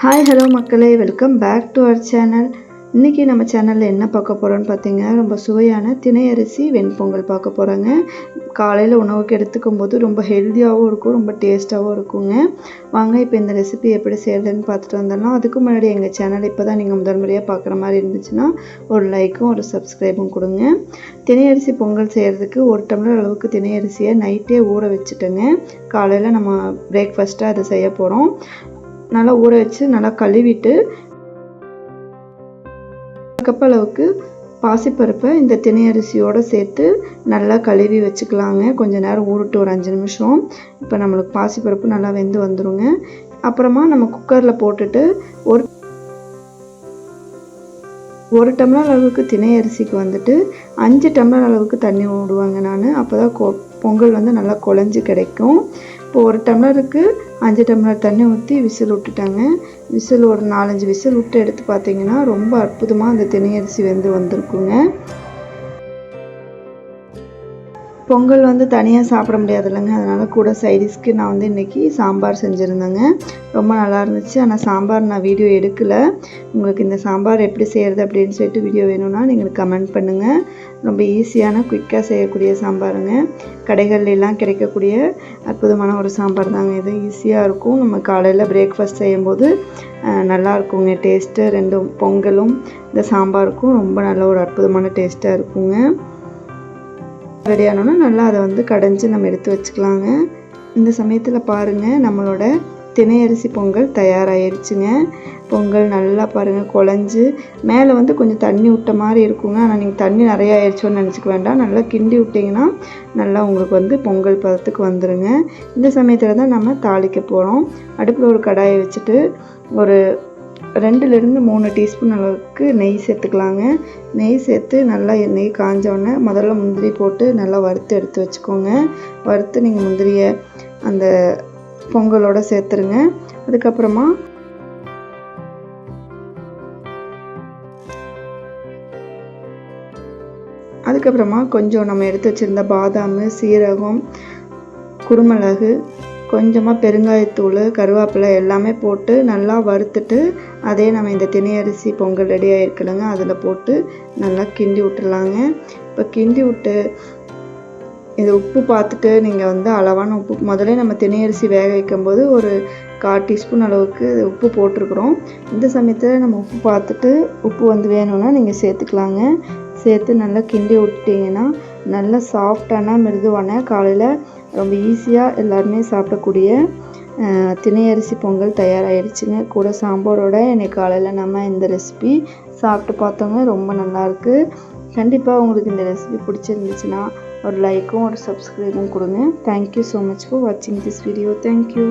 Hi hello மக்களே, welcome back to our channel. இன்றைக்கி நம்ம சேனலில் என்ன பார்க்க போகிறோன்னு பார்த்தீங்கன்னா, ரொம்ப சுவையான திணை அரிசி வெண்பொங்கல் பார்க்க போகிறோங்க. காலையில் உணவுக்கு எடுத்துக்கும் போது ரொம்ப ஹெல்த்தியாகவும் இருக்கும், ரொம்ப டேஸ்ட்டாகவும் இருக்குங்க. வாங்க இப்போ இந்த ரெசிபி எப்படி செய்கிறதுன்னு பார்த்துட்டு வந்துடலாம். அதுக்கு முன்னாடி எங்கள் சேனல் இப்போ தான் நீங்கள் முதல் முறையாக பார்க்குற மாதிரி இருந்துச்சுன்னா ஒரு லைக்கும் ஒரு சப்ஸ்கிரைபும் கொடுங்க. திணை அரிசி பொங்கல் செய்கிறதுக்கு 1 டம்ளர் அளவுக்கு திணை அரிசியை நைட்டே ஊற வச்சுட்டேங்க. காலையில் நம்ம பிரேக்ஃபாஸ்ட்டாக அதை செய்ய போகிறோம். நல்லா ஊற வச்சு நல்லா கழுவிட்டு கப் அளவுக்கு பாசிப்பருப்பை இந்த திணை அரிசியோடு சேர்த்து நல்லா கழுவி வச்சுக்கலாங்க. கொஞ்சம் நேரம் ஊறிட்டு ஒரு 5 நிமிஷம். இப்போ நம்மளுக்கு பாசிப்பருப்பு நல்லா வெந்து வந்துடுங்க. அப்புறமா நம்ம குக்கரில் போட்டுட்டு ஒரு டம்ளர் அளவுக்கு திணை அரிசிக்கு வந்துட்டு 5 டம்ளர் அளவுக்கு தண்ணி விடுவாங்க நான். அப்போ தான் பொங்கல் வந்து நல்லா குழஞ்சி கிடைக்கும். இப்போ 1 டம்ளருக்கு 5 டம்ளர் தண்ணி ஊற்றி விசில் விட்டுட்டாங்க. விசில் ஒரு 4-5 விசில் விட்டு எடுத்து பார்த்தீங்கன்னா ரொம்ப அற்புதமாக அந்த திணை அரிசி வெந்து வந்திருக்குங்க. பொங்கல் வந்து தனியாக சாப்பிட முடியாது இல்லைங்க, அதனால் கூட சைடிஷ்க்கு நான் வந்து இன்றைக்கி சாம்பார் செஞ்சுருந்தேங்க. ரொம்ப நல்லா இருந்துச்சு. ஆனால் சாம்பார் நான் வீடியோ எடுக்கலை. உங்களுக்கு இந்த சாம்பார் எப்படி செய்கிறது அப்படின்னு சொல்லிட்டு வீடியோ வேணும்னா நீங்கள் கமெண்ட் பண்ணுங்கள். ரொம்ப ஈஸியான குயிக்காக செய்யக்கூடிய சாம்பாருங்க. கடைகள்லாம் கிடைக்கக்கூடிய அற்புதமான ஒரு சாம்பார் தாங்க இது. ஈஸியாக இருக்கும். நம்ம காலையில் பிரேக்ஃபாஸ்ட் செய்யும்போது நல்லா இருக்குங்க டேஸ்ட்டு. 2 பொங்கலும் இந்த சாம்பாருக்கும் ரொம்ப நல்ல ஒரு அற்புதமான டேஸ்ட்டாக இருக்குங்க. ரெடியானோன்னா நல்லா அதை வந்து கடைஞ்சி நம்ம எடுத்து வச்சுக்கலாங்க. இந்த சமயத்தில் பாருங்கள், நம்மளோட திணை அரிசி பொங்கல் தயாராகிடுச்சுங்க. பொங்கல் நல்லா பாருங்கள் குழஞ்சி மேலே வந்து கொஞ்சம் தண்ணி விட்ட மாதிரி இருக்குங்க. ஆனால் நீங்கள் தண்ணி நிறையா ஆயிடுச்சோன்னு நினச்சிக்க வேண்டாம். நல்லா கிண்டி விட்டிங்கன்னா நல்லா உங்களுக்கு வந்து பொங்கல் பதத்துக்கு வந்துடுங்க. இந்த சமயத்தில் தான் நம்ம தாளிக்க போகிறோம். அடுப்பில் ஒரு கடாயை வச்சுட்டு ஒரு 2லேருந்து 3 டீஸ்பூன் அளவுக்கு நெய் சேர்த்துக்கலாங்க. நெய் சேர்த்து நல்லா நெய் காஞ்சோடனே முதல்ல முந்திரி போட்டு நல்லா வறுத்து எடுத்து வச்சுக்கோங்க. வறுத்து நீங்கள் முந்திரியை அந்த பொங்கலோடு சேர்த்துருங்க. அதுக்கப்புறமா கொஞ்சம் நம்ம எடுத்து வச்சுருந்த பாதாம், சீரகம், குருமிளகு, கொஞ்சமாக பெருங்காயத்தூள், கருவேப்பிலை எல்லாமே போட்டு நல்லா வறுத்துட்டு அதே நம்ம இந்த திணை அரிசி பொங்கல் ரெடி ஆகிருக்கணுங்க அதில் போட்டு நல்லா கிண்டி விட்டுடலாங்க. இப்போ கிண்டி விட்டு இது உப்பு பார்த்துட்டு நீங்கள் வந்து அளவான உப்பு முதல்ல நம்ம திணை அரிசி வேக வைக்கும்போது ஒரு 1/4 டீஸ்பூன் அளவுக்கு உப்பு போட்டிருக்குறோம். இந்த சமயத்தில் நம்ம உப்பு பார்த்துட்டு உப்பு வந்து வேணும்னா நீங்கள் சேர்த்துக்கலாங்க. சேர்த்து நல்லா கிண்டி விட்டிங்கன்னா நல்லா சாஃப்டான மிருதுவான காலையில் ரொம்ப ஈஸியாக எல்லாருமே சாப்பிடக்கூடிய திணை அரிசி பொங்கல் தயாராகிடுச்சுங்க. கூட சாம்பாரோட இன்னைக்கு காலையில் நம்ம இந்த ரெசிபி சாப்பிட்டு பார்த்தோங்க. ரொம்ப நல்லாயிருக்கு. கண்டிப்பாக உங்களுக்கு இந்த ரெசிபி பிடிச்சிருந்துச்சுன்னா ஒரு லைக்கும் ஒரு சப்ஸ்கிரைபும் கொடுங்க. தேங்க்யூ ஸோ மச் ஃபார் வாட்சிங் திஸ் வீடியோ. தேங்க்யூ.